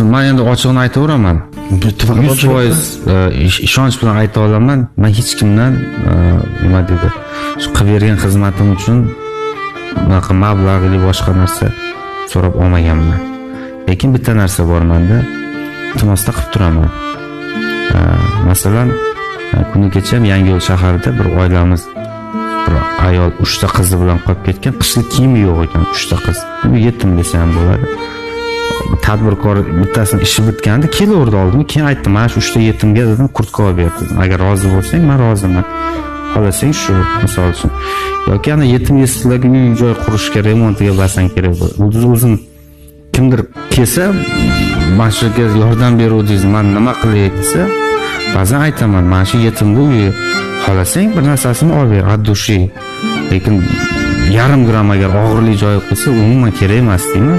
Men endi ochig'ini aytaveraman. 100% ishonch bilan ayta olaman. Men hech kimdan nima dedi, shu qilib bergan xizmatim uchun bunaqa mablag' yoki boshqa narsa so'rab olmaganman. Lekin bitta narsa bor menda, iltimosda qilib turaman. Masalan, kuni kecha Yangiyo'l shaharida bir oilamiz, bir ayol 3 ta qizi bilan qolib ketgan, qishlik kiyimi yo'q ekan, 3 ta qiz. Yetim desa ham bo'ladi. Tadbirkor bittasini ishi bitganda kelaverdi oldimga, keyin aytdim, "Mana shu 3 ta yetimga dedim, kurtka olib ber dedim. Agar rozi bo'lsang, men roziman. Xohlasang shu, misol uchun. Yoki ana yetim yesirlarga uy-joy qurish kerak, remontiga basang kerak bo'ldi. O'zim kimdir kelsa, "Mana shu yerga yordam beruvdingiz, men nima qilay?" desa, ba'zan aytaman, "Mana shu yetimga uy, xohlasang bir narsasini olib ber, ad-dushi." Lekin yarim gram agar og'irli joyi qilsa, umuman kerak emas deyman.